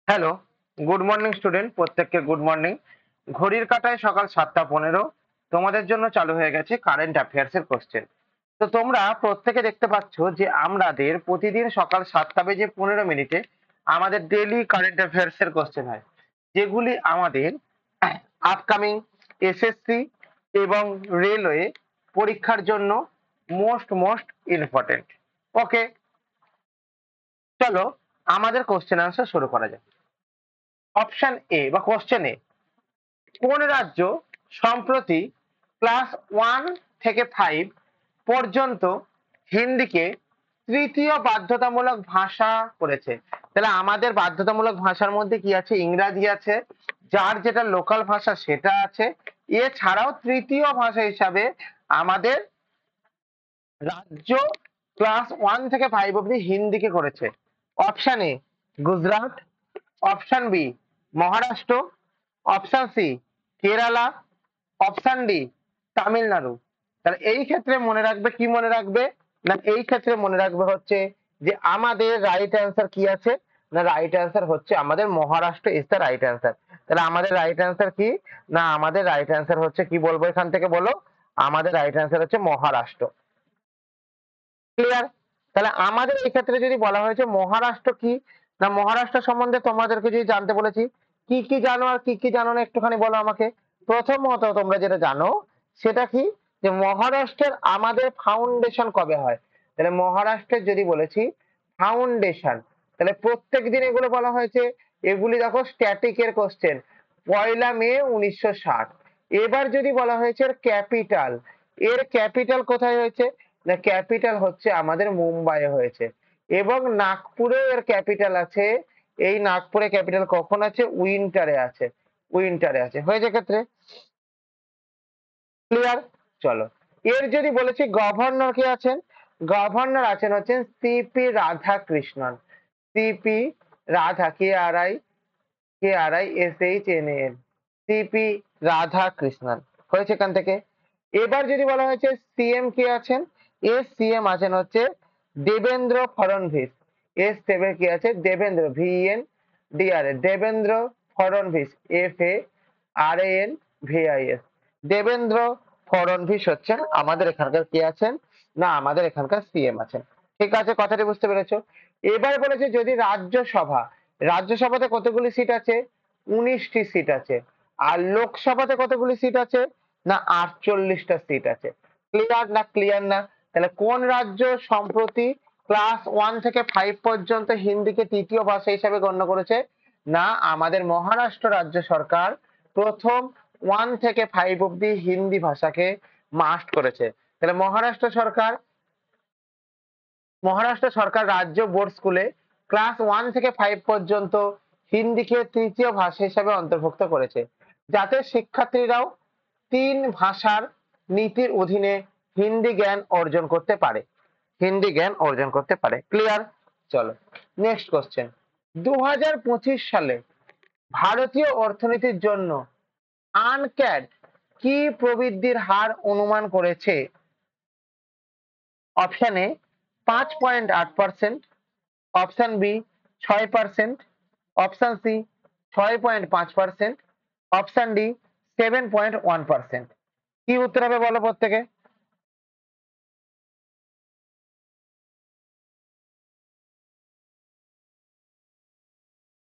Hello, good morning student, প্রত্যেককে good morning. ঘড়ির কাঁটায় সকাল 7টা 15। তোমাদের জন্য চালু হয়ে গেছে কারেন্ট অ্যাফেয়ার্স এর কোশ্চেন। তো তোমরা প্রত্যেকে দেখতে পাচ্ছ যে আমাদের প্রতিদিন সকাল 7টা বেজে 15 মিনিটে আমাদের ডেইলি কারেন্ট অ্যাফেয়ার্স এর কোশ্চেন হয়, যেগুলি আমাদের আপকামিং এসএসসি এবং রেলওয়ে পরীক্ষার জন্য মোস্ট ইম্পর্টেন্ট। ওকে, চলো আমাদের কোশ্চেন আনসার শুরু করা যাক। অপশন এ বা কোশ্চেন এ, কোন রাজ্য সম্প্রতি ক্লাস 1 থেকে 5 পর্যন্ত হিন্দিকে তৃতীয় বাধ্যতামূলক ভাষা করেছে? তাহলে আমাদের বাধ্যতামূলক ভাষার মধ্যে কি আছে? ইংরাজি আছে, যার যেটা লোকাল ভাষা সেটা আছে। এছাড়াও তৃতীয় ভাষা হিসাবে আমাদের রাজ্য ক্লাস 1 থেকে 5 অব্দি হিন্দিকে করেছে। Option A Gujarat, option B Maharashtra, option C Kerala, option D Tamil Nadu. তাহলে এই ক্ষেত্রে মনে রাখবে, কি মনে রাখবে না, এই ক্ষেত্রে মনে রাখবে হচ্ছে যে আমাদের রাইট অ্যান্সার কি আছে না, রাইট অ্যান্সার হচ্ছে আমাদের Maharashtra is the right answer. তাহলে আমাদের রাইট অ্যান্সার কি না, আমাদের রাইট অ্যান্সার হচ্ছে, কি বলবো এখান থেকে বলো, আমাদের রাইট অ্যান্সার হচ্ছে মহারাষ্ট্র। ক্লিয়ার? তাহলে আমাদের এই ক্ষেত্রে যদি বলা হয়েছে মহারাষ্ট্র কি না, মহারাষ্ট্র সম্বন্ধে তোমাদেরকে যদি জানতে বলেছি কি কি জানো আর কি কি জানো না একটুখানি বলো আমাকে। প্রথমত তোমরা যেটা জানো সেটা কি, যে মহারাষ্ট্রের আমাদের ফাউন্ডেশন কবে হয়? তাহলে মহারাষ্ট্রের যদি বলেছি ফাউন্ডেশন, তাহলে প্রত্যেক দিন এগুলো বলা হয়েছে। এগুলি দেখো স্ট্যাটিক এর কোশ্চেন, 1 মে 1960। এবার যদি বলা হয়েছে এর ক্যাপিটাল, এর ক্যাপিটাল কোথায় হয়েছে না, ক্যাপিটাল হচ্ছে আমাদের মুম্বাইয়ে হয়েছে। এবং নাগপুরেও এর ক্যাপিটাল আছে। এই নাগপুরে ক্যাপিটাল কখন আছে? উইন্টারে আছে, উইন্টারে আছে। হয়েছে ক্ষেত্রে? ক্লিয়ার? চলো, এর যদি বলেছি গভর্নর কে আছেন, গভর্নর আছেন হচ্ছেন CP Radhakrishnan. CP Radha, KRISHNAN, CP Radhakrishnan. হয়েছে এখান থেকে। এবার যদি বলা হয়েছে সিএম কে আছেন, এস সিএম আছেন হচ্ছে দেবেন্দ্র ফডনভিস। এস 7 কি আছে? দেবেন্দ্র, VENDR, দেবেন্দ্র ফডনভিস, FARANVIS, দেবেন্দ্র ফডনভিস হচ্ছেন আমাদের এখানকার কি আছেন না, আমাদের এখানকার সিএম আছেন। ঠিক আছে, কথাটি বুঝতে পেরেছো? এবার বলেছে যদি রাজ্যসভা, রাজ্যসভাতে কতগুলি সিট আছে? 19টি সিট আছে। আর লোকসভাতে কতগুলি সিট আছে না, 48টা সিট আছে। ক্লিয়ার না, ক্লিয়ার না? তাহলে কোন রাজ্য সম্প্রতি ক্লাস 1 থেকে 5 পর্যন্ত হিন্দিকে তৃতীয় ভাষা হিসেবে গণ্য করেছে? না, আমাদের মহারাষ্ট্র রাজ্য সরকার প্রথম 1 থেকে 5 অব্দি হিন্দি ভাষাকে মাস্ট করেছে। তাহলে মহারাষ্ট্র সরকার রাজ্য বোর্ড স্কুলে ক্লাস 1 থেকে 5 পর্যন্ত হিন্দিকে তৃতীয় ভাষা হিসেবে অন্তর্ভুক্ত করেছে, যাতে শিক্ষার্থীরাও 3 ভাষার নীতির অধীনে হিন্দি জ্ঞান অর্জন করতে পারে, হিন্দি জ্ঞান অর্জন করতে পারে। ক্লিয়ার? চলো নেক্সট কোশ্চেন। 2025 সালে ভারতীয় অর্থনীতির জন্য আনক্যাড কি প্রবৃদ্ধির হার অনুমান করেছে? Option A 5.8%, option B 6%, option C 6.5%, option D 7.1%। কি উত্তর হবে বলো প্রত্যেকে।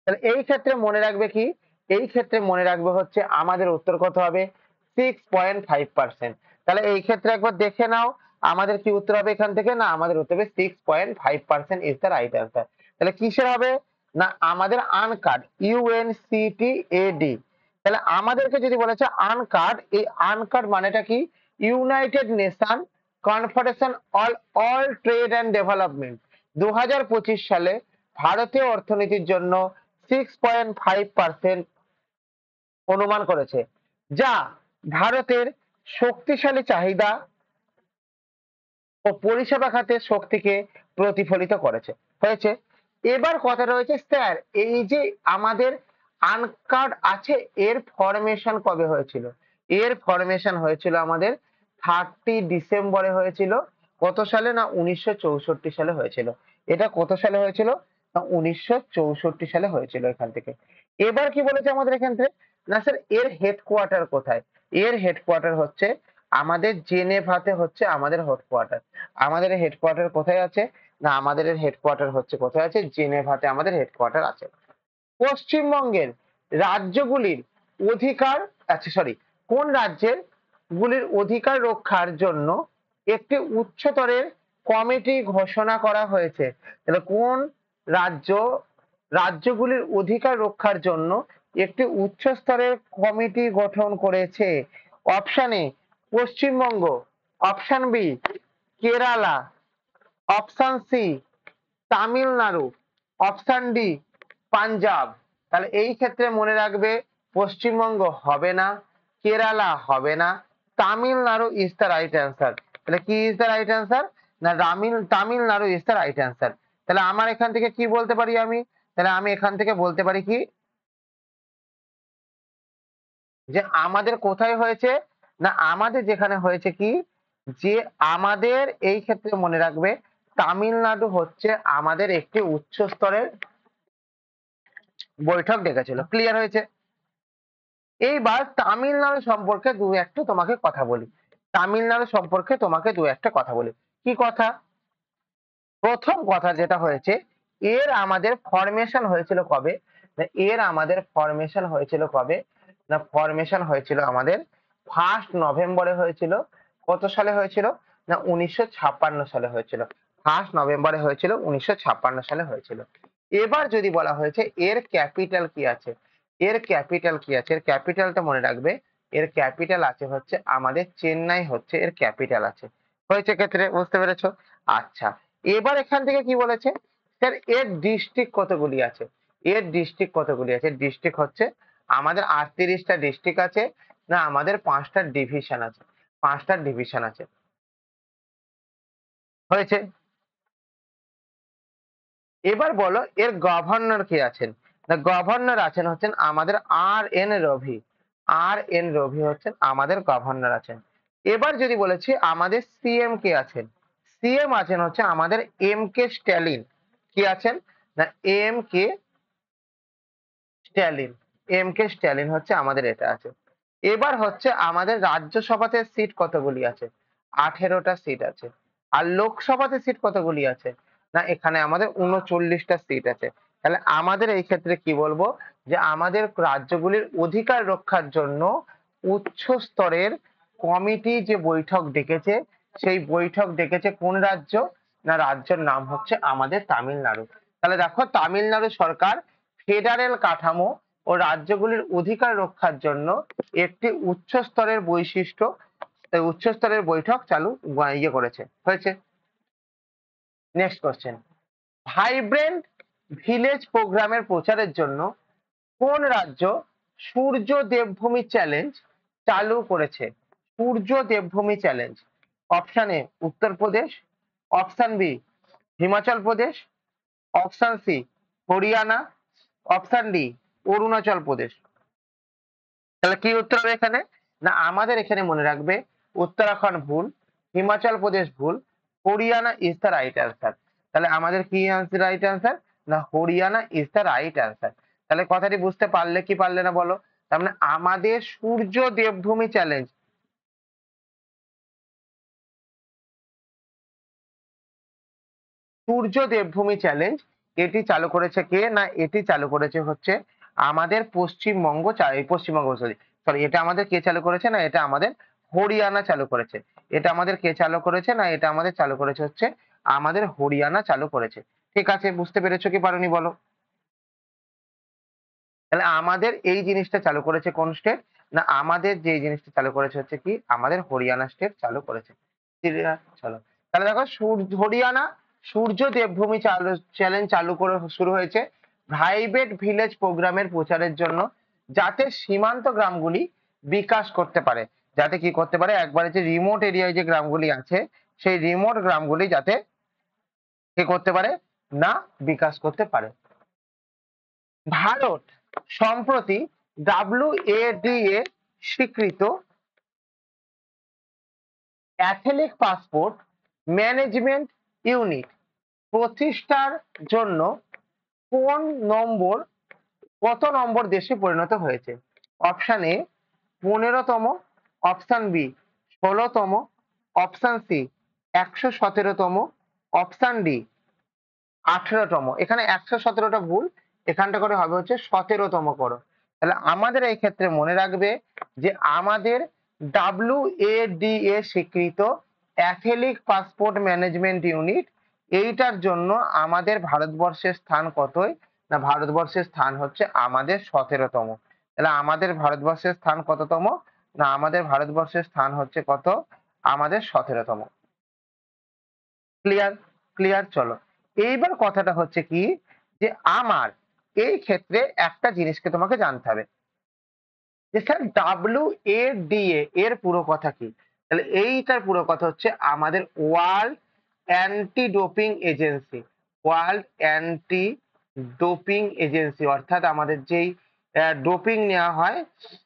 তাহলে এই ক্ষেত্রে মনে রাখবে কি, এই ক্ষেত্রে মনে রাখবে হচ্ছে আমাদের উত্তর কত হবে? 6.5%। তাহলে এই ক্ষেত্রে একবার দেখে নাও আমাদের কি উত্তর হবে এখান থেকে না, আমাদের উত্তর হবে 6.5% ইজ দ্য রাইট অ্যান্সার। তাহলে কিসের হবে না, আমাদের আনকার্ড, UNCTAD। তাহলে আমাদেরকে যদি বলেছে আনকার্ড, এই আনকার্ড মানেটা কি? United nation confederation all all trade and development 2025 সালে ভারতীয় অর্থনীতির জন্য 6.5% অনুমান করেছে, যা ভারতের শক্তিশালী চাহিদা ও পরিষেবা খাতের শক্তিকে প্রতিফলিত করেছে। হয়েছে? এবার কথা রয়েছে স্যার, এই যে আমাদের আনকার্ড আছে, এর ফরমেশন কবে হয়েছিল? এর ফরমেশন হয়েছিল আমাদের 30 ডিসেম্বরে হয়েছিল। কত সালে না, 1964 সালে হয়েছিল। এটা কত সালে হয়েছিল না 1964 সালে হয়েছিল এখান থেকে। এবার কি বলেছে আমাদের এখান থেকে, না স্যার এর হেডকোয়ার্টার কোথায়? এর হেডকোয়ার্টার হচ্ছে আমাদের জেনেভাতে হচ্ছে আমাদের হেডকোয়ার্টার। আমাদের হেডকোয়ার্টার কোথায় আছে? না আমাদের হেডকোয়ার্টার হচ্ছে কোথায় আছে? জেনেভাতে আমাদের হেডকোয়ার্টার আছে। পশ্চিমবঙ্গের রাজ্যগুলির অধিকার, আচ্ছা সরি, কোন রাজ্যের গুলির অধিকার রক্ষার জন্য একটি উচ্চতরের কমিটি ঘোষণা করা হয়েছে? তাহলে কোন রাজ্য রাজ্যগুলির অধিকার রক্ষার জন্য একটি উচ্চ স্তরের কমিটি গঠন করেছে? Option A Paschimbanga, option B Kerala, option C Tamil Nadu, option D Punjab. তাহলে এই ক্ষেত্রে মনে রাখবে পশ্চিমবঙ্গ হবে না, কেরালা হবে না, Tamil Nadu is the right answer. তাহলে কি ইজ দ্য রাইট অ্যান্সার? না Tamil Nadu is the right answer. তাহলে আমার এখান থেকে কি বলতে পারি আমি? তাহলে আমি এখান থেকে বলতে পারি কি, যে আমাদের কোথায় হয়েছে? না আমাদের যেখানে হয়েছে কি, যে আমাদের এই ক্ষেত্রে মনে রাখবে তামিলনাড়ু হচ্ছে আমাদের একটি উচ্চ স্তরের বৈঠক ডেকেছিল। ক্লিয়ার হয়েছে? এইবার তামিলনাড়ু সম্পর্কে দু একটা তোমাকে কথা বলি। তামিলনাড়ু সম্পর্কে তোমাকে দু একটা কথা বলি। কি কথা? প্রথম কথা যেটা হয়েছে, এর আমাদের ফরমেশন হয়েছিল কবে? না এর আমাদের ফরমেশন হয়েছিল কবে? না ফরমেশন হয়েছিল আমাদের 1 নভেম্বরে হয়েছিল। কত সালে হয়েছিল? না 1956 সালে হয়েছিল। 1 নভেম্বরে হয়েছিল, 1956 সালে হয়েছিল। এবার যদি বলা হয়েছে এর ক্যাপিটাল কি আছে? এর ক্যাপিটাল কি আছে? এর ক্যাপিটালটা মনে রাখবে, এর ক্যাপিটাল আছে হচ্ছে আমাদের চেন্নাই হচ্ছে এর ক্যাপিটাল আছে। হয়েছে ক্ষেত্রে বুঝতে পেরেছো? আচ্ছা, এবার এখান থেকে কি বলেছে, স্যার এর ডিস্ট্রিক্ট কতগুলি আছে? এর ডিস্ট্রিক্ট কতগুলি আছে? ডিস্ট্রিক্ট হচ্ছে আমাদের 38টা ডিস্ট্রিক্ট আছে, না আমাদের 5টা ডিভিশন আছে। 5টা ডিভিশন আছে। হয়েছে? এবার বলো এর গভর্নর কে আছেন? না গভর্নর আছেন হচ্ছেন আমাদের আর এন রভি। আর এন রভি হচ্ছেন আমাদের গভর্নর আছেন। এবার যদি বলেছি আমাদের সিএম কে আছেন? সিএম আছেন হচ্ছে আমাদের এম কে স্ট্যালিন। কি আছেন? না M K Stalin. M K Stalin হচ্ছে আমাদের এটা আছে। এবার হচ্ছে আমাদের রাজ্যসভাতে সিট কতগুলি আছে? 18টা সিট আছে। আর লোকসভাতে সিট কতগুলি আছে? না এখানে আমাদের 39টা সিট আছে। তাহলে আমাদের এই ক্ষেত্রে কি বলবো, যে আমাদের রাজ্যগুলির অধিকার রক্ষার জন্য উচ্চ স্তরের কমিটি যে বৈঠক ডেকেছে, সেই বৈঠক ডেকেছে কোন রাজ্য? না রাজ্যের নাম হচ্ছে আমাদের তামিলনাড়ু। তাহলে দেখো তামিলনাড়ু সরকার ফেডারেল কাঠামো ও রাজ্যগুলির অধিকার রক্ষার জন্য একটি উচ্চ স্তরের বৈশিষ্ট্য, উচ্চ স্তরের বৈঠক চালু করেছে। হয়েছে? নেক্সট কোশ্চেন, ভাইব্রেন্ট ভিলেজ প্রোগ্রামের প্রচারের জন্য কোন রাজ্য সূর্য দেবভূমি চ্যালেঞ্জ চালু করেছে? Surya Devbhoomi challenge. Option A Uttar Pradesh, option B Himachal Pradesh, option C Haryana, option D Arunachal Pradesh. তাহলে কি উত্তর হবে এখানে? না আমাদের এখানে মনে রাখবে উত্তরাখণ্ড ভুল, হিমাচল প্রদেশ ভুল, Haryana is the right answer. তাহলে আমাদের কি রাইট অ্যান্সার? না Haryana is the right answer. তাহলে কথাটি বুঝতে পারলে কি পারলে না বলো? তার মানে আমাদের সূর্য দেবভূমি চ্যালেঞ্জ, সূর্য দেবভূমি চ্যালেঞ্জ এটি চালু করেছে কে? না এটি চালু করেছে হচ্ছে আমাদের পশ্চিমবঙ্গ, পশ্চিমবঙ্গ সরি সরি, এটা আমাদের কে চালু করেছে? না এটা আমাদের হরিয়ানা চালু করেছে। এটা আমাদের কে চালু করেছে? না এটা আমাদের চালু করেছে হচ্ছে আমাদের হরিয়ানা চালু করেছে। ঠিক আছে, বুঝতে পেরেছো কি পারোনি বলো? তাহলে আমাদের এই জিনিসটা চালু করেছে কোন স্টেট? না আমাদের যে জিনিসটা চালু করেছে হচ্ছে কি আমাদের হরিয়ানা স্টেট চালু করেছে। ক্লিয়ার? চলো তাহলে দেখো হরিয়ানা সূর্য দেবভূমি চ্যালেঞ্জ চালু করে শুরু হয়েছে ভাইব্রেন্ট ভিলেজ প্রোগ্রামের প্রচারের জন্য, যাতে সীমান্ত গ্রামগুলি বিকাশ করতে পারে। যাতে কি করতে পারে, একবারে যে রিমোট এরিয়ায় যে গ্রামগুলি আছে সেই রিমোট গ্রামগুলি যাতে কি করতে পারে, না বিকাশ করতে পারে। ভারত সম্প্রতি WADA স্বীকৃত অ্যাথলিক পাসপোর্ট ম্যানেজমেন্ট ইউনিট প্রতিষ্ঠার জন্য কোন নম্বর কত নম্বর দেশে পরিণত হয়েছে? অপশন এ 15তম, অপশন বি 16তম, অপশন সি 117তম, অপশন ডি 18তম। এখানে 117টা ভুল, এখানটা করে হবে হচ্ছে 17তম করো। তাহলে আমাদের এই ক্ষেত্রে মনে রাখবে যে আমাদের WADA স্বীকৃত অ্যাথলেটিক পাসপোর্ট ম্যানেজমেন্ট ইউনিট, এইটার জন্য আমাদের ভারতবর্ষের স্থান কতই? না ভারতবর্ষের স্থান হচ্ছে আমাদের 17তম। তাহলে আমাদের ভারতবর্ষের স্থান কততম? না আমাদের ভারতবর্ষের স্থান হচ্ছে কত? আমাদের 17তম। ক্লিয়ার? ক্লিয়ার, চলো। এইবার কথাটা হচ্ছে কি যে আমার এই ক্ষেত্রে একটা জিনিসকে তোমাকে জানতে হবে যে স্যার WADA এর পুরো কথা কি? তাহলে এইটার পুরো কথা হচ্ছে আমাদের world anti doping agency. World anti doping agency অর্থাৎ আমাদের যেই ডোপিং নেওয়া হয়,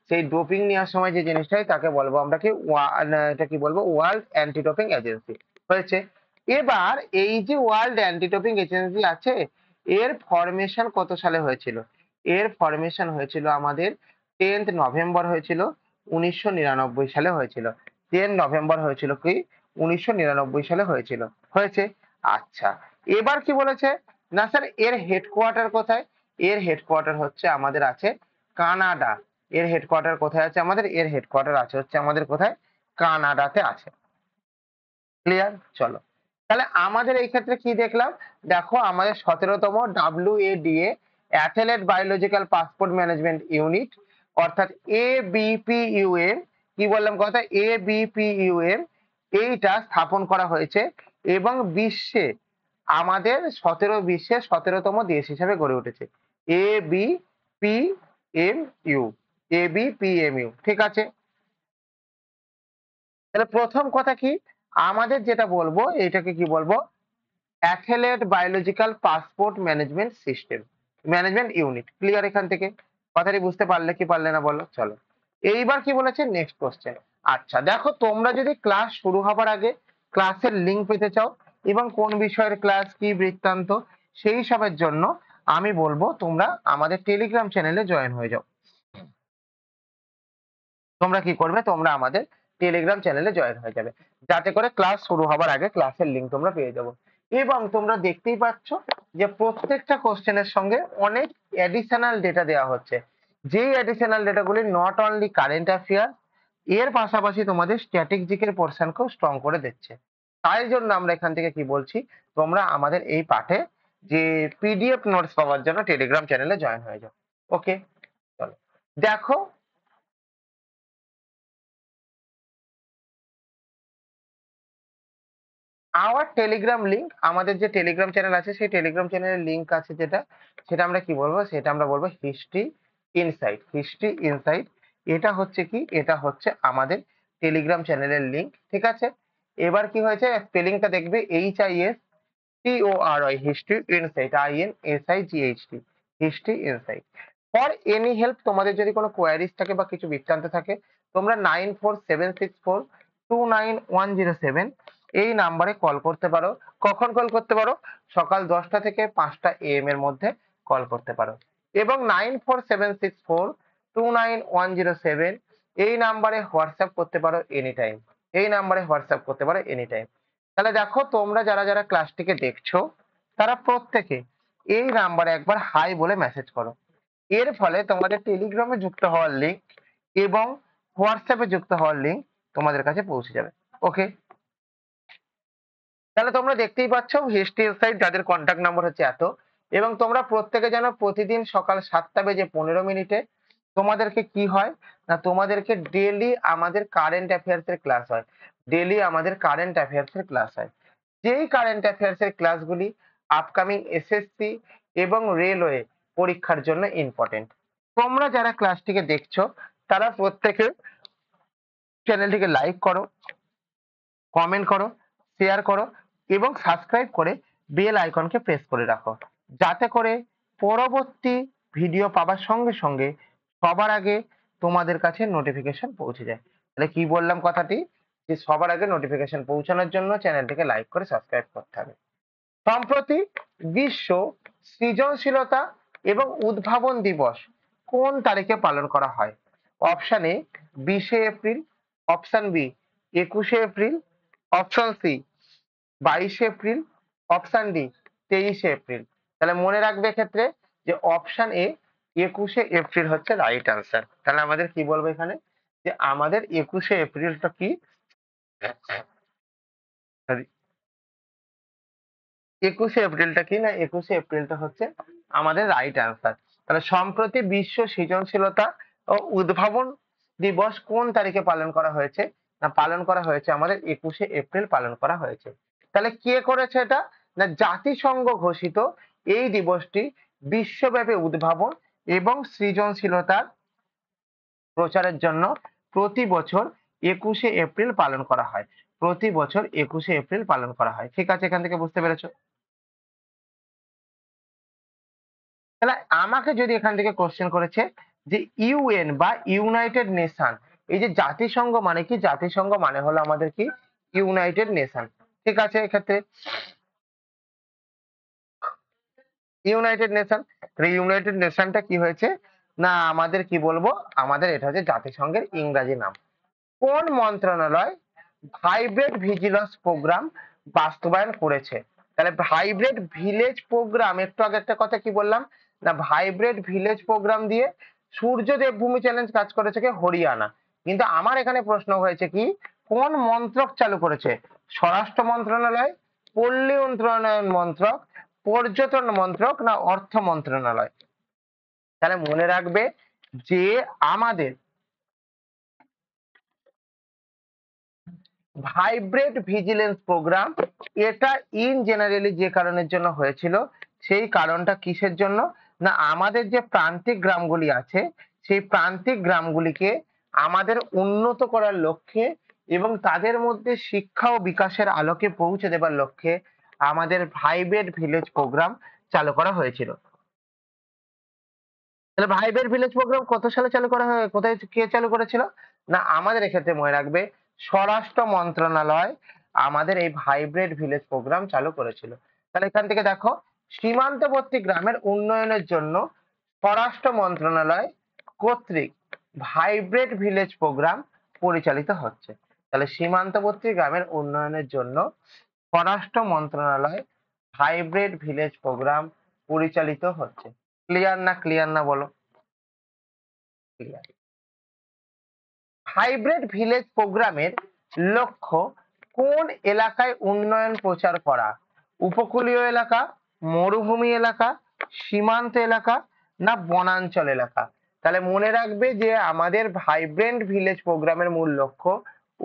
সেই ডোপিং নেওয়ার সময় যে জিনিসটা হয় তাকে বলবো আমরা কি এটা কি বলবো? World anti doping agency. হয়েছে? এবার এই যে ওয়ার্ল্ড অ্যান্টি ডোপিং এজেন্সি আছে, এর ফরমেশন কত সালে হয়েছিল? এর ফরমেশন হয়েছিল আমাদের 10th নভেম্বর হয়েছিল 1999 সালে হয়েছিল। 10 নভেম্বর হয়েছিল কি? 1999 সালে হয়েছিল। হয়েছে? আচ্ছা। এবার কি বলেছে? না স্যার এর হেডকোয়ার্টার কোথায়? এর হেডকোয়ার্টার হচ্ছে আমাদের আছে কানাডা। এর হেডকোয়ার্টার কোথায় আছে আমাদের? এর হেডকোয়ার্টার আছে হচ্ছে আমাদের কোথায়? কানাডাতে আছে। ক্লিয়ার? চলো। তাহলে আমাদের এই ক্ষেত্রে কি দেখলাম? দেখো আমাদের 17তম WADA athlete biological passport management unit অর্থাৎ ABPUM, কি বললাম কথা? ABPUM এইটা স্থাপন করা হয়েছে এবং বিশ্বের 17তম দেশ হিসেবে গড়ে উঠেছে। ABPMU, ABPMU, ঠিক আছে? তাহলে প্রথম কথা কি? আমাদের যেটা বলবো এটাকে কি বলবো? Athlete biological passport management system, management unit. Clear এখান থেকে? কথাটি বুঝতে পারলে কি পারলে না বলো? চলো। এইবার কি বলেছে নেক্সট কোশ্চেন। আচ্ছা দেখো, তোমরা যদি ক্লাস শুরু হবার আগে ক্লাসের লিঙ্ক পেতে চাও এবং কোন বিষয়ের ক্লাস কি বৃত্তান্ত সেই সবের জন্য আমি বলবো তোমরা আমাদের টেলিগ্রাম চ্যানেলে জয়েন হয়ে যাও। তোমরা কি করবে? তোমরা আমাদের টেলিগ্রাম চ্যানেলে জয়েন হয়ে যাবে, যাতে করে ক্লাস শুরু হবার আগে ক্লাসের লিঙ্ক তোমরা পেয়ে যাবো। এবং তোমরা দেখতেই পাচ্ছ যে প্রত্যেকটা কোশ্চেনের সঙ্গে অনেক অ্যাডিশনাল ডেটা দেওয়া হচ্ছে, যেই অ্যাডিশনাল ডেটাগুলি নট অনলি কারেন্ট অ্যাফেয়ার, এর পাশাপাশি তোমাদের স্ট্র্যাটেজিকের পোর্শনকেও স্ট্রং করে দিচ্ছে। তাই জন্য আমরা এখান থেকে কি বলছি, তোমরা আমাদের এই পাঠে যে PDF নোটস পাওয়ার জন্য টেলিগ্রাম চ্যানেলে জয়েন হয়ে যাও। ওকে, চলো। দেখো, আওয়ার টেলিগ্রাম লিঙ্ক, আমাদের যে টেলিগ্রাম চ্যানেল আছে সেই টেলিগ্রাম চ্যানেলের লিঙ্ক আছে যেটা, সেটা আমরা কি বলবো? সেটা আমরা বলবো হিস্ট্রি ইনসাইট। হিস্ট্রি ইনসাইট এটা হচ্ছে কি? এটা হচ্ছে আমাদের টেলিগ্রাম চ্যানেলের লিঙ্ক, ঠিক আছে? এবার কি হয়েছে? স্পেলিংটা দেখবে HISTORY, history insight, INSIGHT, history insight. For any help, তোমাদের যদি কোনো কোয়ারিজ থাকে বা কিছু বৃত্তান্ত থাকে, তোমরা 9476429107 এই নাম্বারে কল করতে পারো। কখন কল করতে পারো? সকাল 10টা থেকে 5টা AM এর মধ্যে কল করতে পারো। এবং 9476429107 এই নাম্বারে হোয়াটসঅ্যাপ করতে পারো এনি টাইম। এই নাম্বারে হোয়াটসঅ্যাপ করতে পারো এনি টাইম। তাহলে দেখো, তোমরা যারা যারা ক্লাসটিকে দেখছো তারা প্রত্যেকে এই নাম্বারে একবার হাই বলে মেসেজ করো। এর ফলে তোমাদের টেলিগ্রামে যুক্ত হওয়ার লিঙ্ক এবং হোয়াটসঅ্যাপে যুক্ত হওয়ার লিঙ্ক তোমাদের কাছে পৌঁছে যাবে। ওকে, তাহলে তোমরা দেখতেই পাচ্ছ হিস্ট্রি সাইট যাদের কন্ট্যাক্ট নাম্বার হচ্ছে এত, এবং তোমরা প্রত্যেকে যেন প্রতিদিন সকাল 7টা বেজে 15 মিনিটে তোমাদেরকে কি হয় না তোমাদেরকে ডেলি আমাদের কারেন্ট অ্যাফেয়ার্স এর ক্লাস হয়। ডেলি আমাদের কারেন্ট অ্যাফেয়ার্স এর ক্লাস হয়, যেই কারেন্ট অ্যাফেয়ার্স এর ক্লাসগুলি আপকামিং SSC এবং রেলওয়ে পরীক্ষার জন্য ইম্পর্টেন্ট। তোমরা যারা ক্লাসটিকে দেখছো তারা প্রত্যেকে চ্যানেলটিকে লাইক করো, কমেন্ট করো, শেয়ার করো এবং সাবস্ক্রাইব করে বেল আইকনকে প্রেস করে রাখো, যাতে করে পরবর্তী ভিডিও পাবার সঙ্গে সঙ্গে সবার আগে তোমাদের কাছে নোটিফিকেশন পৌঁছে যায়। তাহলে কি বললাম কথাটি? যে সবার আগে নোটিফিকেশন পৌঁছানোর জন্য চ্যানেলটিকে লাইক করে সাবস্ক্রাইব করতে হবে। সম্প্রতি বিশ্ব সৃজনশীলতা এবং উদ্ভাবন দিবস কোন তারিখে পালন করা হয়? অপশন এ 20শে এপ্রিল, অপশন বি 21শে এপ্রিল, অপশন সি 22শে এপ্রিল, অপশন ডি 23শে এপ্রিল। তাহলে মনে রাখবে এক্ষেত্রে যে অপশন এ 21শে এপ্রিল হচ্ছে রাইট আনসার। তাহলে আমাদের কি বলবো এখানে যে আমাদের 21শে এপ্রিলটা কি, সরি, 21শে এপ্রিলটা কি না 21শে এপ্রিলটা হচ্ছে আমাদের রাইট আনসার। তাহলে সম্প্রতি বিশ্ব সৃজনশীলতা ও উদ্ভাবন দিবস কোন তারিখে পালন করা হয়েছে? না পালন করা হয়েছে আমাদের 21শে এপ্রিল পালন করা হয়েছে। তাহলে কে করেছে এটা? না জাতিসংঘ ঘোষিত এই দিবসটি বিশ্বব্যাপী উদ্ভাবন এবং সৃজনশীলতার প্রচারের জন্য প্রতি বছর 21শে এপ্রিল পালন করা হয়। প্রতি বছর 21শে এপ্রিল পালন করা হয়। ঠিক আছে, এখান থেকে বুঝতে পেরেছো? তাহলে আমাকে যদি এখান থেকে কোশ্চেন করেছে যে ইউএন বা ইউনাইটেড নেশন, এই যে জাতিসংঘ মানে কি? জাতিসংঘ মানে হলো আমাদের কি ইউনাইটেড নেশন। ঠিক আছে, এক্ষেত্রে ইউনাইটেড নেশন, ইউনাইটেড নেশনটা কি হয়েছে না আমাদের কি বলবো, আমাদের এটা হচ্ছে জাতিসংঘের ইংরাজি নাম। কোন মন্ত্রণালয় ভাইব্রেট ভিজিলেন্স প্রোগ্রাম বাস্তবায়ন করেছে? তাহলে ভাইব্রেট ভিলেজ প্রোগ্রাম, একটু আগে একটা কথা কি বললাম না ভাইব্রেট ভিলেজ প্রোগ্রাম দিয়ে সূর্য দেবভূমি চ্যালেঞ্জ কাজ করেছে কি হরিয়ানা। কিন্তু আমার এখানে প্রশ্ন হয়েছে কি কোন মন্ত্রক চালু করেছে? স্বরাষ্ট্র মন্ত্রণালয়, পল্লী উন্নয়ন মন্ত্রক, পর্যটন মন্ত্রক না অর্থ মন্ত্রণালয়? তাহলে মনে রাখবে যে আমাদের ভাইব্রেট ভিজিলেন্স প্রোগ্রাম এটা ইন জেনারেলি যে কারণের জন্য হয়েছিল, সেই কারণটা কিসের জন্য না আমাদের যে প্রান্তিক গ্রামগুলি আছে সেই প্রান্তিক গ্রামগুলিকে আমাদের উন্নত করার লক্ষ্যে এবং তাদের মধ্যে শিক্ষা ও বিকাশের আলোকে পৌঁছে দেবার লক্ষ্যে আমাদের ভাইব্রেট ভিলেজ প্রোগ্রাম চালু করা হয়েছিল। তাহলে ভাইব্রেট ভিলেজ প্রোগ্রাম কত সালে চালু করা হয়, কোথায় কে চালু করেছিল? না আমাদের এক্ষেত্রে মনে রাখবে স্বরাষ্ট্র মন্ত্রণালয় আমাদের এই ভাইব্রেট ভিলেজ প্রোগ্রাম চালু করেছিল। তাহলে এখান থেকে দেখো সীমান্তবর্তী গ্রামের উন্নয়নের জন্য স্বরাষ্ট্র মন্ত্রণালয় কর্তৃক ভাইব্রেট ভিলেজ প্রোগ্রাম পরিচালিত হচ্ছে। তাহলে সীমান্তবর্তী গ্রামের উন্নয়নের জন্য স্বরাষ্ট্র মন্ত্রণালয় ভাইব্রেট ভিলেজ প্রোগ্রাম পরিচালিত হচ্ছে। ক্লিয়ার না ক্লিয়ার না বলো? ক্লিয়ার। হাইব্রিড ভিলেজ প্রোগ্রামের লক্ষ্য কোন এলাকায় উন্নয়ন প্রচার করা? উপকূলীয় এলাকা, মরুভূমি এলাকা, সীমান্ত এলাকা না বনাঞ্চল এলাকা? তাহলে মনে রাখবে যে আমাদের ভাইব্রেন্ট ভিলেজ প্রোগ্রামের মূল লক্ষ্য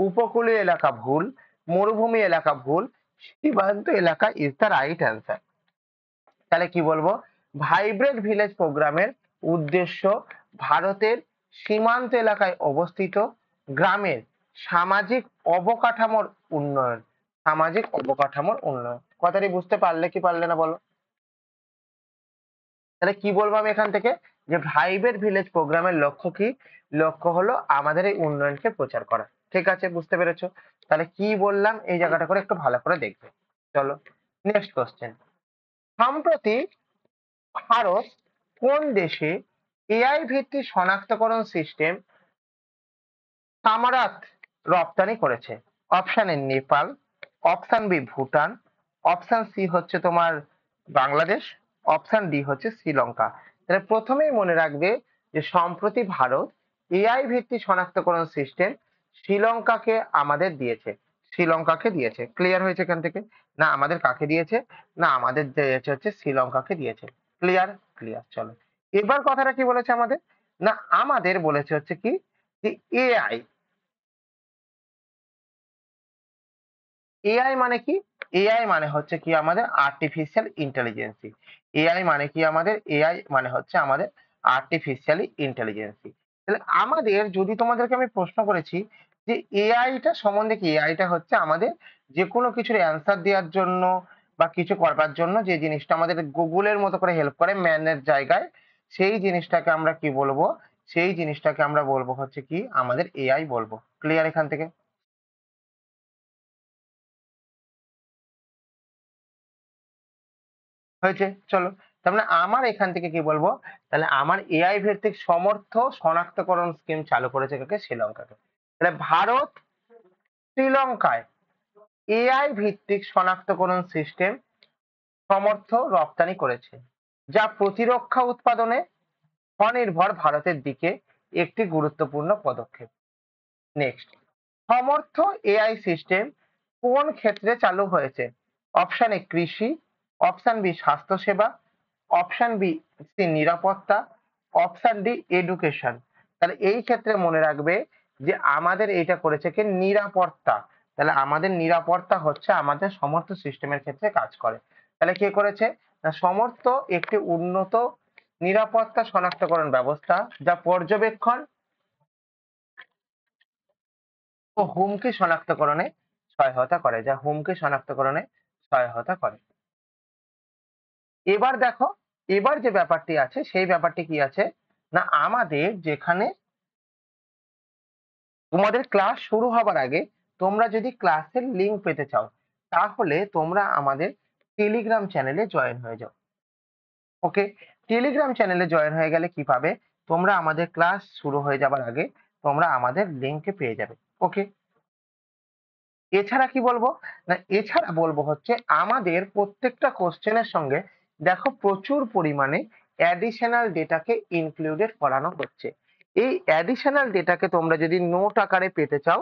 উপকূলীয় এলাকা ভুল, মরুভূমি এলাকা ভুল, সীমান্ত এলাকা ইজ দ্য রাইট অ্যান্সার। তাহলে কি বলবো ভাইব্রেন্ট ভিলেজ প্রোগ্রামের উদ্দেশ্য ভারতের সীমান্ত এলাকায় অবস্থিত গ্রামের সামাজিক অবকাঠামোর উন্নয়ন। সামাজিক অবকাঠামোর উন্নয়ন কথাটি বুঝতে পারলে কি পারলে না বলো? তাহলে কি বলবো আমি এখান থেকে যে ভাইব্রেন্ট ভিলেজ প্রোগ্রামের লক্ষ্য কি? লক্ষ্য হলো আমাদের এই উন্নয়নকে প্রচার করা। ঠিক আছে, বুঝতে পেরেছো? তাহলে কি বললাম এই জায়গাটা করে একটু ভালো করে দেখবে। চলো নেক্সট কোশ্চেন। সম্প্রতি ভারত কোন দেশে এআই ভিত্তিক শনাক্তকরণ সিস্টেম সামারাত রপ্তানি করেছে? Option A Nepal, option B Bhutan, option C হচ্ছে তোমার বাংলাদেশ, অপশন ডি হচ্ছে শ্রীলঙ্কা। তাহলে প্রথমেই মনে রাখবে যে সম্প্রতি ভারত এআই ভিত্তিক শনাক্তকরণ সিস্টেম শ্রীলঙ্কাকে আমাদের দিয়েছে। শ্রীলঙ্কাকে দিয়েছে। ক্লিয়ার হয়েছে এখান থেকে? না আমাদের কাকে দিয়েছে? না আমাদের দিয়েছে হচ্ছে শ্রীলঙ্কাকে দিয়েছে। ক্লিয়ার? ক্লিয়ার। চলো এবার কথাটা কি বলেছে আমাদের না আমাদের বলেছে হচ্ছে কি যে এআই, এআই মানে কি? এআই মানে হচ্ছে কি আমাদের আর্টিফিশিয়াল ইন্টেলিজেন্সি। এআই মানে কি আমাদের? এআই মানে হচ্ছে আমাদের আর্টিফিশিয়ালি ইন্টেলিজেন্সি। তাহলে আমাদের যদি তোমাদেরকে আমি প্রশ্ন করেছি যে এআইটা সম্বন্ধে কি, এআইটা হচ্ছে আমাদের যে কোনো কিছুর অ্যান্সার দেওয়ার জন্য বা কিছু করবার জন্য যে জিনিসটা আমাদের গুগলের মতো করে হেল্প করে ম্যানের জায়গায়, সেই জিনিসটাকে আমরা কি বলবো? সেই জিনিসটাকে আমরা বলবো হচ্ছে কি আমাদের এআই বলবো। ক্লিয়ার এখান থেকে? হয়েছে? চলো তার মানে আমার এখান থেকে কি বলবো, তাহলে আমার এআই ভিত্তিক সমর্থ শনাক্তকরণ স্কিম চালু করেছে কাকে, শ্রীলঙ্কাকে। তাহলে ভারত শ্রীলঙ্কায় এআই ভিত্তিক শনাক্তকরণ সিস্টেম সমর্থ রপ্তানি করেছে, যা প্রতিরক্ষা উৎপাদনে স্বনির্ভর ভারতের দিকে একটি গুরুত্বপূর্ণ পদক্ষেপ। নেক্সট, সমর্থ এআই সিস্টেম কোন ক্ষেত্রে চালু হয়েছে? অপশন এ কৃষি, অপশন বি স্বাস্থ্যসেবা, অপশন বি সি নিরাপত্তা, অপশন ডি এডুকেশন। তাহলে এই ক্ষেত্রে মনে রাখবে যে আমাদের এটা করেছে কি নিরাপত্তা। তাহলে আমাদের নিরাপত্তা হচ্ছে আমাদের সমর্থ সিস্টেমের ক্ষেত্রে কাজ করে। তাহলে কে করেছে না, সমর্থ একটি উন্নত নিরাপত্তা শনাক্তকরণ ব্যবস্থা যা পর্যবেক্ষণ ও হুমকি শনাক্তকরণে সহায়তা করে, যা হুমকি শনাক্তকরণে সহায়তা করে। এবার দেখো, এবার যে ব্যাপারটি আছে সেই ব্যাপারটি কি আছে না, আমাদের যেখানে তোমাদের ক্লাস শুরু হবার আগে তোমরা যদি ক্লাসের লিংক পেতে চাও, তাহলে তোমরা আমাদের টেলিগ্রাম চ্যানেলে জয়েন হয়ে যাও। ওকে, টেলিগ্রাম চ্যানেলে জয়েন হয়ে গেলে কি পাবে, তোমরা আমাদের ক্লাস শুরু হয়ে যাবার আগে তোমরা আমাদের লিংকে পেয়ে যাবে। ওকে, এছাড়া কি বলবো না, এছাড়া বলবো হচ্ছে আমাদের প্রত্যেকটা কোশ্চেনের সঙ্গে দেখো প্রচুর পরিমাণে অ্যাডিশনাল ডেটাকে ইনক্লুডেড করানো হচ্ছে। এই অ্যাডিশনাল ডেটাকে তোমরা যদি নোট আকারে পেতে চাও,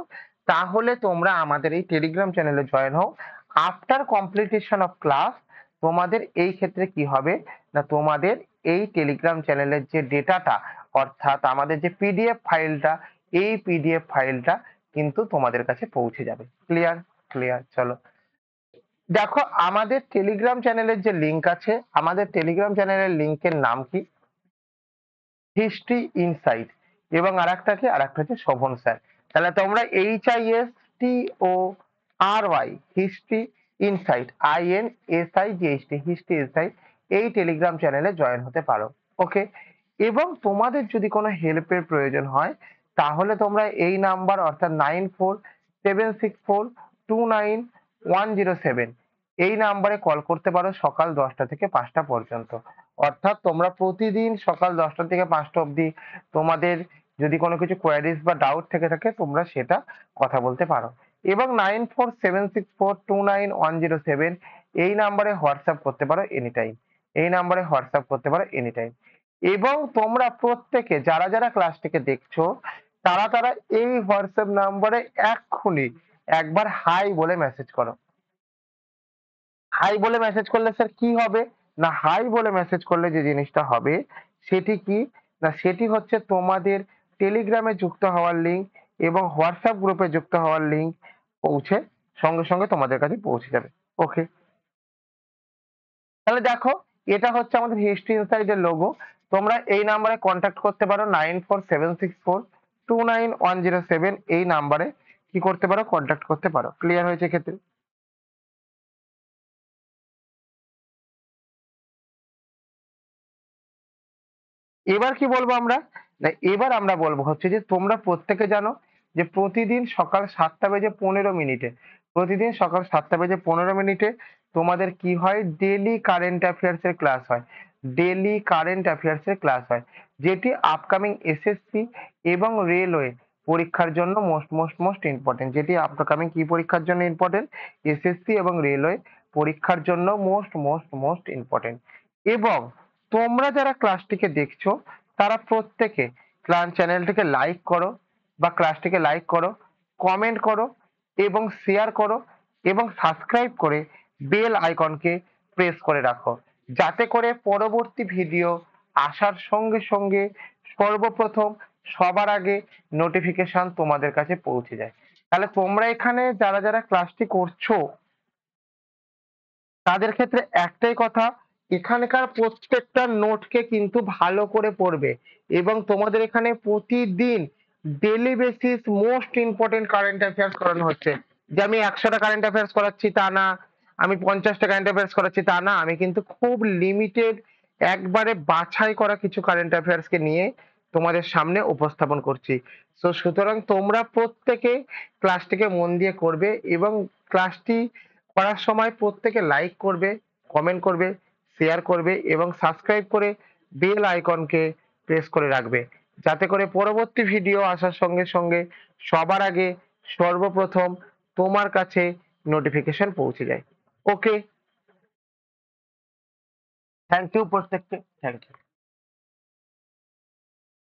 তাহলে তোমরা আমাদের এই টেলিগ্রাম চ্যানেলে জয়েন হও। আফটার কমপ্লিটেশন অফ ক্লাস তোমাদের এই ক্ষেত্রে কি হবে না, তোমাদের এই টেলিগ্রাম চ্যানেলের যে ডেটাটা, অর্থাৎ আমাদের যে পিডিএফ ফাইলটা, এই পিডিএফ ফাইলটা কিন্তু তোমাদের কাছে পৌঁছে যাবে। ক্লিয়ার? ক্লিয়ার। চলো দেখো, আমাদের টেলিগ্রাম চ্যানেলের যে লিংক আছে, আমাদের টেলিগ্রাম চ্যানেলের লিংকের নাম কি, হিস্ট্রি ইনসাইট। এবং আরেকটা কি, আরেকটা হচ্ছে শোভন স্যার। তাহলে তোমরা HISTORY history insight INSIGHT history insight এই টেলিগ্রাম চ্যানেলে জয়েন হতে পারো। ওকে, এবং তোমাদের যদি কোনো হেল্পের প্রয়োজন হয়, তাহলে তোমরা এই নাম্বার অর্থাৎ 9476429107 এই নাম্বারে কল করতে পারো সকাল 10টা থেকে 5টা পর্যন্ত। অর্থাৎ তোমরা প্রতিদিন সকাল 10টা থেকে 5টা অবধি তোমাদের যদি কোনো কিছু কোয়ারিজ বা ডাউট থেকে থাকে তোমরা সেটা কথা বলতে পারো। এবং 9476429107 এই নাম্বারে হোয়াটসঅ্যাপ করতে পারো এনি টাইম। এই নাম্বারে হোয়াটসঅ্যাপ করতে পারো এনি টাইম। এবং তোমরা প্রত্যেকে যারা যারা ক্লাসটিকে দেখছো, তারা তারা এই হোয়াটসঅ্যাপ নাম্বারে এক্ষুনি একবার হাই বলে মেসেজ করো। হাই বলে মেসেজ করলে স্যার কি হবে না, হাই বলে মেসেজ করলে যে জিনিসটা হবে সেটি কি না, সেটি হচ্ছে তোমাদের টেলিগ্রামে যুক্ত হওয়ার লিঙ্ক এবং হোয়াটসঅ্যাপ গ্রুপে যুক্ত হওয়ার লিঙ্ক পৌঁছে সঙ্গে সঙ্গে তোমাদের কাছে পৌঁছে যাবে। ওকে, তাহলে দেখো, এটা হচ্ছে আমাদের হিস্ট্রি ইনসাইডের লোগো। তোমরা এই নাম্বারে কন্ট্যাক্ট করতে পারো 9476429107 এই নাম্বারে কি করতে পারো, কন্ট্যাক্ট করতে পারো। ক্লিয়ার হয়েছে ক্ষেত্রে? এবার কি বলবো আমরা না, এবার আমরা বলবো হচ্ছে যে তোমরা প্রত্যেকে জানো যে প্রতিদিন সকাল 7টা বেজে 15 মিনিটে, প্রতিদিন সকাল 7টা বেজে 15 মিনিটে তোমাদের কি হয়, ডেলি কারেন্ট অ্যাফেয়ার্স এর ক্লাস হয়। ডেলি কারেন্ট অ্যাফেয়ার্স এর ক্লাস হয়, যেটি আপকামিং এসএসসি এবং রেলওয়ে পরীক্ষার জন্য মোস্ট মোস্ট মোস্ট ইম্পর্টেন্ট। যেটি আপকামিং কি পরীক্ষার জন্য ইম্পর্টেন্ট, এসএসসি এবং রেলওয়ে পরীক্ষার জন্য মোস্ট মোস্ট মোস্ট ইম্পর্টেন্ট। এবং তোমরা যারা ক্লাসটিকে দেখছো, তারা প্রত্যেকে ক্লাস চ্যানেলটিকে লাইক করো বা ক্লাসটিকে লাইক করো, কমেন্ট করো এবং শেয়ার করো এবং সাবস্ক্রাইব করে বেল আইকনকে প্রেস করে রাখো, যাতে করে পরবর্তী ভিডিও আসার সঙ্গে সঙ্গে সর্বপ্রথম সবার আগে নোটিফিকেশন তোমাদের কাছে পৌঁছে যায়। তাহলে তোমরা এখানে যারা যারা ক্লাসটি করছো, তাদের ক্ষেত্রে একটাই কথা, এখানকার প্রত্যেকটা নোটকে কিন্তু ভালো করে পড়বে এবং তোমাদের এখানে প্রতিদিন daily basis most important current affairs করানো হচ্ছে। যে আমি 100টা কারেন্ট অ্যাফেয়ার্স করাচ্ছি তা না, আমি 50টা কারেন্ট অ্যাফেয়ার্স করাচ্ছি তা না, আমি কিন্তু খুব লিমিটেড একবারে বাছাই করা কিছু কারেন্ট অ্যাফেয়ার্স কে নিয়ে তোমাদের সামনে উপস্থাপন করছি। তো সুতরাং তোমরা প্রত্যেকে ক্লাসটিকে মন দিয়ে করবে এবং ক্লাসটি করার সময় প্রত্যেকে লাইক করবে, কমেন্ট করবে, শেয়ার করবে এবং সাবস্ক্রাইব করে বেল আইকনকে প্রেস করে রাখবে, যাতে করে পরবর্তী ভিডিও আসার সঙ্গে সঙ্গে সবার আগে সর্বপ্রথম তোমার কাছে নোটিফিকেশন পৌঁছে যায়। ওকে, থ্যাংক ইউ প্রত্যেককে, থ্যাংক ইউ।